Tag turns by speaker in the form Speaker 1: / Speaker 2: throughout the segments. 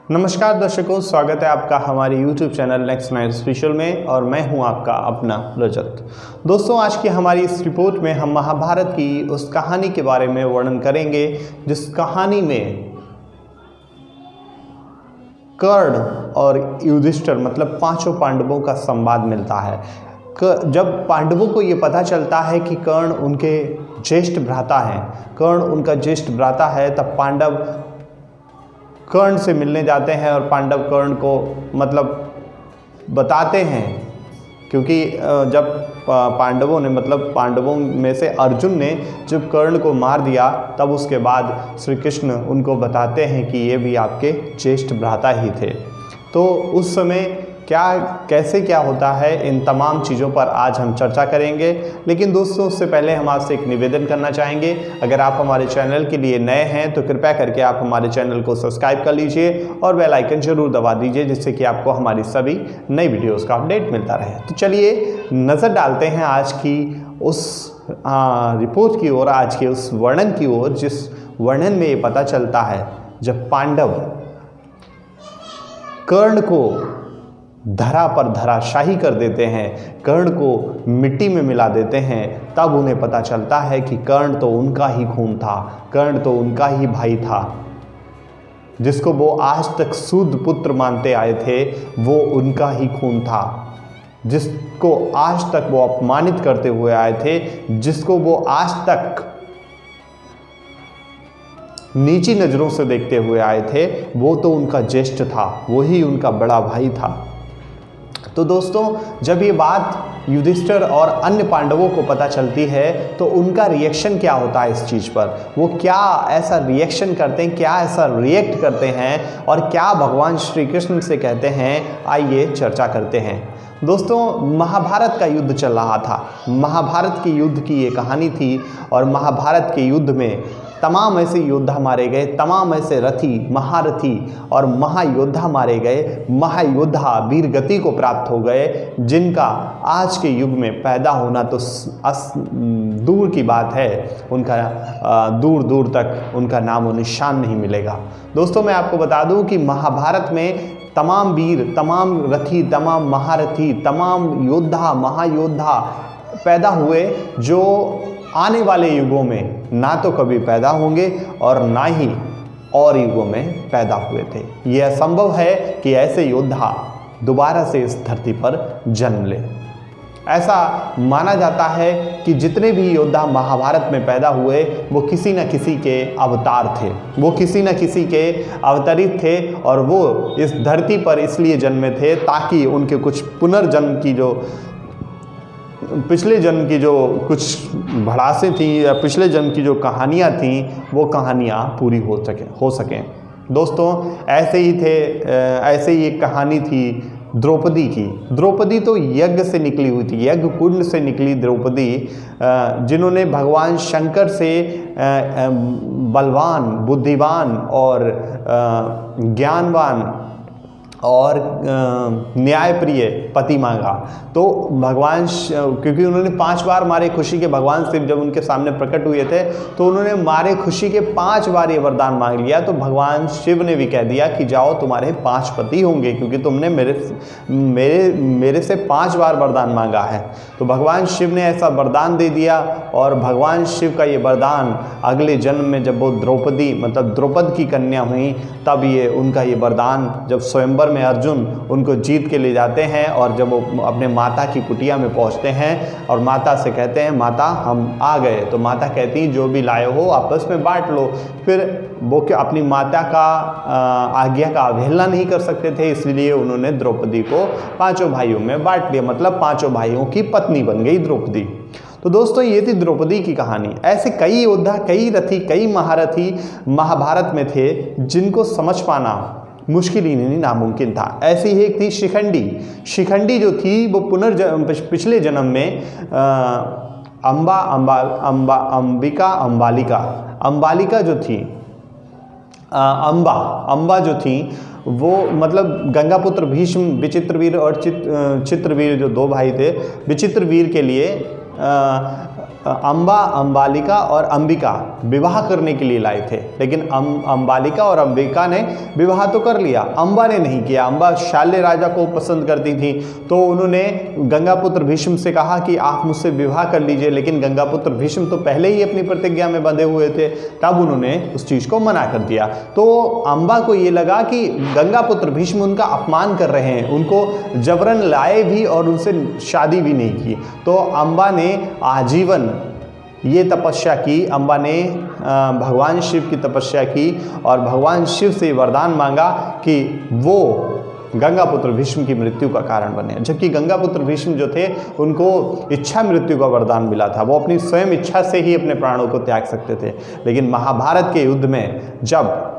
Speaker 1: नमस्कार दर्शकों, स्वागत है आपका हमारे YouTube channel next night special में और मैं हूं आपका अपना रजत। दोस्तों, आज की हमारी इस रिपोर्ट में हम महाभारत की उस कहानी के बारे में वर्णन करेंगे जिस कहानी में कर्ण और युधिष्ठिर मतलब पांचों पांडवों का संवाद मिलता है। जब पांडवों को ये पता चलता है कि कर्ण उनके ज्येष्ठ भ्राता हैं, कर्ण उनका ज्येष्ठ भ्राता है, तब पांडव कर्ण से मिलने जाते हैं और पांडव कर्ण को मतलब बताते हैं, क्योंकि जब पांडवों में से अर्जुन ने जब कर्ण को मार दिया तब उसके बाद श्री कृष्ण उनको बताते हैं कि ये भी आपके ज्येष्ठ भ्राता ही थे। तो उस समय कैसे क्या होता है, इन तमाम चीज़ों पर आज हम चर्चा करेंगे। लेकिन दोस्तों, उससे पहले हम आपसे एक निवेदन करना चाहेंगे। अगर आप हमारे चैनल के लिए नए हैं तो कृपया करके आप हमारे चैनल को सब्सक्राइब कर लीजिए और बेल आइकन जरूर दबा दीजिए, जिससे कि आपको हमारी सभी नई वीडियोज़ का अपडेट मिलता रहे। तो चलिए नज़र डालते हैं आज की उस रिपोर्ट की ओर, आज के उस वर्णन की ओर, जिस वर्णन में ये पता चलता है जब पांडव कर्ण को धरा पर धराशाही कर देते हैं, कर्ण को मिट्टी में मिला देते हैं, तब उन्हें पता चलता है कि कर्ण तो उनका ही खून था, कर्ण तो उनका ही भाई था, जिसको वो आज तक शुद्ध पुत्र मानते आए थे, वो उनका ही खून था, जिसको आज तक वो अपमानित करते हुए आए थे, जिसको वो आज तक नीची नज़रों से देखते हुए आए थे, वो तो उनका ज्येष्ठ था, वही उनका बड़ा भाई था। तो दोस्तों, जब ये बात युधिष्ठिर और अन्य पांडवों को पता चलती है तो उनका रिएक्शन क्या होता है इस चीज़ पर, वो क्या ऐसा रिएक्शन करते हैं, क्या ऐसा रिएक्ट करते हैं और क्या भगवान श्री कृष्ण से कहते हैं, आइए चर्चा करते हैं। दोस्तों, महाभारत का युद्ध चल रहा था, महाभारत के युद्ध की ये कहानी थी और महाभारत के युद्ध में तमाम ऐसे योद्धा मारे गए, तमाम ऐसे रथी, महारथी और महायोद्धा मारे गए, महायोद्धा वीर गति को प्राप्त हो गए, जिनका आज के युग में पैदा होना तो दूर की बात है, उनका दूर दूर तक उनका नाम और निशान नहीं मिलेगा। दोस्तों, मैं आपको बता दूं कि महाभारत में तमाम वीर, तमाम रथी, तमाम महारथी, तमाम योद्धा, महायोद्धा पैदा हुए, जो आने वाले युगों में ना तो कभी पैदा होंगे और ना ही और युगों में पैदा हुए थे। यह असंभव है कि ऐसे योद्धा दोबारा से इस धरती पर जन्म ले। ऐसा माना जाता है कि जितने भी योद्धा महाभारत में पैदा हुए वो किसी न किसी के अवतार थे, वो किसी न किसी के अवतरित थे और वो इस धरती पर इसलिए जन्मे थे ताकि उनके कुछ पुनर्जन्म की जो पिछले जन्म की जो कुछ भड़ासें थी या पिछले जन्म की जो कहानियाँ थीं, वो कहानियाँ पूरी हो सकें। दोस्तों, ऐसे ही एक कहानी थी द्रौपदी की। द्रौपदी तो यज्ञ से निकली हुई थी, यज्ञ कुंड से निकली द्रौपदी, जिन्होंने भगवान शंकर से बलवान, बुद्धिवान और ज्ञानवान और न्यायप्रिय पति मांगा। तो भगवान, क्योंकि उन्होंने 5 बार मारे खुशी के, भगवान शिव जब उनके सामने प्रकट हुए थे तो उन्होंने मारे खुशी के 5 बार ये वरदान मांग लिया। तो भगवान शिव ने भी कह दिया कि जाओ, तुम्हारे 5 पति होंगे, क्योंकि तुमने मेरे से 5 बार वरदान मांगा है। तो भगवान शिव ने ऐसा वरदान दे दिया और भगवान शिव का ये वरदान अगले जन्म में जब वो द्रौपदी मतलब द्रौपद की कन्या हुई, तब ये उनका ये वरदान जब स्वयंवर में अर्जुन उनको जीत के ले जाते हैं और जब वो अपने माता की कुटिया में पहुंचते हैं और माता से कहते हैं, माता हम आ गए, तो माता कहती हैं, जो भी लाए हो आपस में बांट लो। फिर वो क्या अपनी माता का आज्ञा का अवहेलना नहीं कर सकते थे, इसलिए उन्होंने द्रौपदी को 5 भाइयों में बांट दिया, मतलब 5 भाइयों की पत्नी बन गई द्रौपदी। तो दोस्तों, ये थी द्रौपदी की कहानी। ऐसे कई योद्धा, कई रथी, कई महारथी महाभारत में थे जिनको समझ पाना मुश्किल ही नहीं, नामुमकिन था। ऐसी ही एक थी शिखंडी। शिखंडी जो थी वो पिछले जन्म में अंबालिका जो थी, अंबा जो थी, वो मतलब गंगापुत्र भीष्म, विचित्रवीर और चित्रवीर जो 2 भाई थे, विचित्रवीर के लिए अम्बा, अंबालिका और अंबिका विवाह करने के लिए लाए थे, लेकिन अंबालिका और अंबिका ने विवाह तो कर लिया, अम्बा ने नहीं किया। अम्बा शाल्य राजा को पसंद करती थी, तो उन्होंने गंगापुत्र भीष्म से कहा कि आप मुझसे विवाह कर लीजिए, लेकिन गंगापुत्र भीष्म तो पहले ही अपनी प्रतिज्ञा में बंधे हुए थे, तब उन्होंने उस चीज़ को मना कर दिया। तो अम्बा को ये लगा कि गंगापुत्र भीष्म उनका अपमान कर रहे हैं, उनको जबरन लाए भी और उनसे शादी भी नहीं की। तो अम्बा ने आजीवन ये तपस्या की, अम्बा ने भगवान शिव की तपस्या की और भगवान शिव से वरदान मांगा कि वो गंगापुत्र भीष्म की मृत्यु का कारण बने। जबकि गंगापुत्र भीष्म जो थे उनको इच्छा मृत्यु का वरदान मिला था, वो अपनी स्वयं इच्छा से ही अपने प्राणों को त्याग सकते थे। लेकिन महाभारत के युद्ध में जब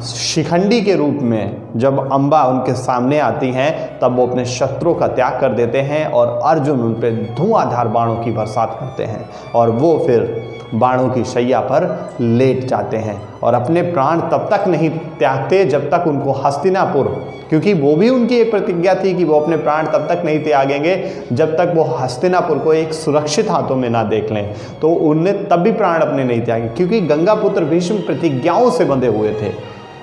Speaker 1: शिखंडी के रूप में जब अम्बा उनके सामने आती हैं, तब वो अपने शत्रुओं का त्याग कर देते हैं और अर्जुन उन पर धुआंधार बाणों की बरसात करते हैं और वो फिर बाणों की शैया पर लेट जाते हैं और अपने प्राण तब तक नहीं त्यागते जब तक उनको हस्तिनापुर, क्योंकि वो भी उनकी एक प्रतिज्ञा थी कि वो अपने प्राण तब तक नहीं त्यागेंगे जब तक वो हस्तिनापुर को एक सुरक्षित हाथों में ना देख लें। तो उनने तब भी प्राण अपने नहीं त्यागे, क्योंकि गंगापुत्र भीष्म प्रतिज्ञाओं से बंधे हुए थे।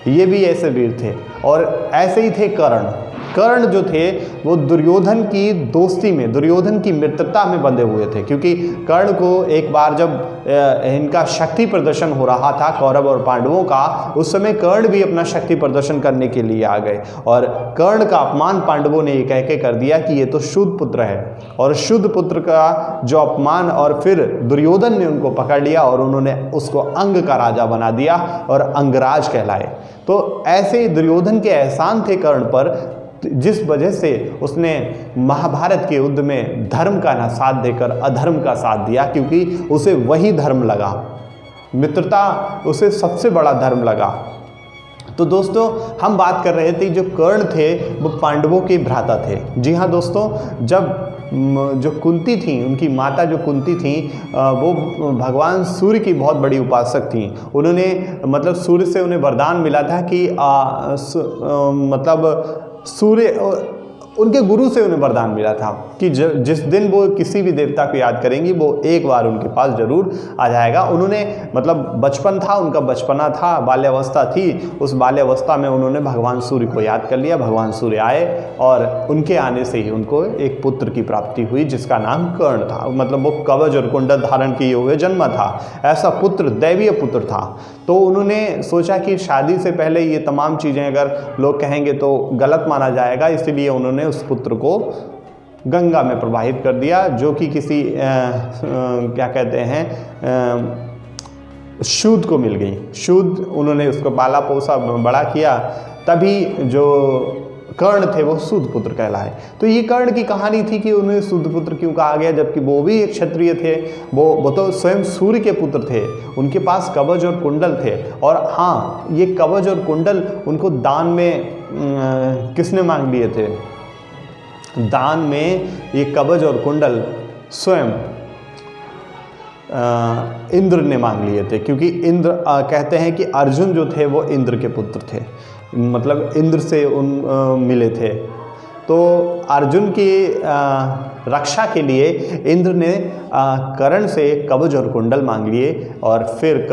Speaker 1: ये भी ऐसे वीर थे। और ऐसे ही थे कर्ण। कर्ण जो थे वो दुर्योधन की दोस्ती में, दुर्योधन की मित्रता में बंधे हुए थे, क्योंकि कर्ण को एक बार जब इनका शक्ति प्रदर्शन हो रहा था कौरव और पांडवों का, उस समय कर्ण भी अपना शक्ति प्रदर्शन करने के लिए आ गए और कर्ण का अपमान पांडवों ने ये कह के कर दिया कि ये तो शुद्ध पुत्र है। और शुद्ध पुत्र का जो अपमान, और फिर दुर्योधन ने उनको पकड़ लिया और उन्होंने उसको अंग का राजा बना दिया और अंगराज कहलाए। तो ऐसे दुर्योधन के एहसान थे कर्ण पर, जिस वजह से उसने महाभारत के युद्ध में धर्म का ना साथ देकर अधर्म का साथ दिया, क्योंकि उसे वही धर्म लगा, मित्रता उसे सबसे बड़ा धर्म लगा। तो दोस्तों हम बात कर रहे थे जो कर्ण थे वो पांडवों के भ्राता थे। जी हाँ दोस्तों, जब जो कुंती थी, उनकी माता जो कुंती थी, वो भगवान सूर्य की बहुत बड़ी उपासक थी। उन्होंने मतलब सूर्य से उन्हें वरदान मिला था कि मतलब सूर्य, उनके गुरु से उन्हें वरदान मिला था कि जिस दिन वो किसी भी देवता को याद करेंगी वो एक बार उनके पास जरूर आ जाएगा। उन्होंने मतलब बचपन था, उनका बचपना था, बाल्यावस्था थी, उस बाल्यावस्था में उन्होंने भगवान सूर्य को याद कर लिया। भगवान सूर्य आए और उनके आने से ही उनको एक पुत्र की प्राप्ति हुई जिसका नाम कर्ण था। मतलब वो कवच और कुंडल धारण किए हुए जन्मा था, ऐसा पुत्र दैवीय पुत्र था। तो उन्होंने सोचा कि शादी से पहले ये तमाम चीज़ें अगर लोग कहेंगे तो गलत माना जाएगा, इसलिए उन्होंने उस पुत्र को गंगा में प्रवाहित कर दिया, जो कि किसी क्या कहते हैं शूद्र को मिल गई। शूद्र, उन्होंने उसको पाला पोसा बड़ा किया, तभी जो कर्ण थे वो सूद पुत्र कहलाए। तो ये कर्ण की कहानी थी कि उन्हें सूद पुत्र क्यों कहा गया, जबकि वो भी एक क्षत्रिय थे। वो तो स्वयं सूर्य के पुत्र थे, उनके पास कवच और कुंडल थे। और हाँ, ये कवच और कुंडल उनको दान में किसने मांग लिए थे? दान में ये कवच और कुंडल स्वयं इंद्र ने मांग लिए थे, क्योंकि इंद्र कहते हैं कि अर्जुन जो थे वो इंद्र के पुत्र थे, मतलब इंद्र से मिले थे। तो अर्जुन की रक्षा के लिए इंद्र ने कर्ण से कवच और कुंडल मांग लिए और फिर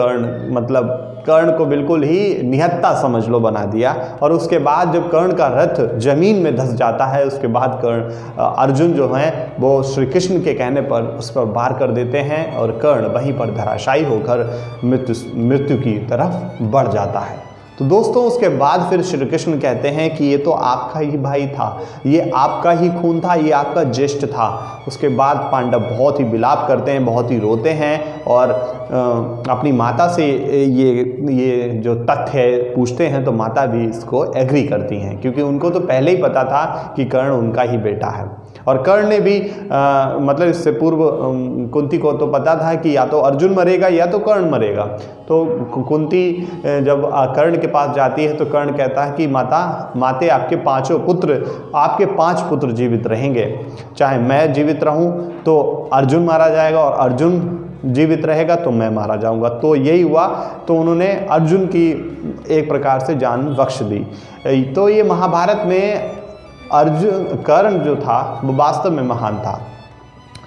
Speaker 1: कर्ण को बिल्कुल ही निहत्ता समझ लो बना दिया। और उसके बाद जब कर्ण का रथ जमीन में धंस जाता है, उसके बाद अर्जुन जो हैं वो श्री कृष्ण के कहने पर उस पर वार कर देते हैं और कर्ण वहीं पर धराशायी होकर मृत्यु की तरफ बढ़ जाता है। तो दोस्तों उसके बाद फिर श्री कृष्ण कहते हैं कि ये तो आपका ही भाई था, ये आपका ही खून था, ये आपका ज्येष्ठ था। उसके बाद पांडव बहुत ही विलाप करते हैं, बहुत ही रोते हैं और अपनी माता से ये जो तथ्य पूछते हैं, तो माता भी इसको एग्री करती हैं, क्योंकि उनको तो पहले ही पता था कि कर्ण उनका ही बेटा है। और कर्ण ने भी मतलब इससे पूर्व कुंती को तो पता था कि या तो अर्जुन मरेगा या तो कर्ण मरेगा। तो कुंती जब कर्ण के पास जाती है तो कर्ण कहता है कि माते आपके 5 पुत्र जीवित रहेंगे, चाहे मैं जीवित रहूं तो अर्जुन मारा जाएगा और अर्जुन जीवित रहेगा तो मैं मारा जाऊंगा। तो यही हुआ, तो उन्होंने अर्जुन की एक प्रकार से जान बख्श दी। तो ये महाभारत में कर्ण जो था वो वास्तव में महान था।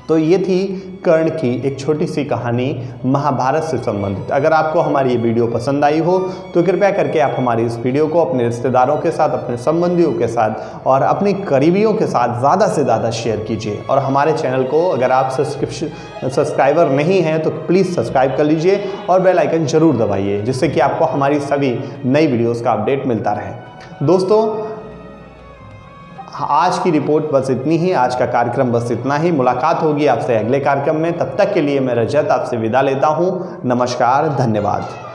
Speaker 1: तो ये थी कर्ण की एक छोटी सी कहानी महाभारत से संबंधित। अगर आपको हमारी ये वीडियो पसंद आई हो तो कृपया करके आप हमारी इस वीडियो को अपने रिश्तेदारों के साथ, अपने संबंधियों के साथ और अपने करीबियों के साथ ज़्यादा से ज़्यादा शेयर कीजिए। और हमारे चैनल को अगर आप सब्सक्राइबर नहीं हैं तो प्लीज़ सब्सक्राइब कर लीजिए और बेल आइकन ज़रूर दबाइए, जिससे कि आपको हमारी सभी नई वीडियोज़ का अपडेट मिलता रहे। दोस्तों, आज की रिपोर्ट बस इतनी ही, आज का कार्यक्रम बस इतना ही। मुलाकात होगी आपसे अगले कार्यक्रम में। तब तक के लिए मैं रजत आपसे विदा लेता हूँ। नमस्कार, धन्यवाद।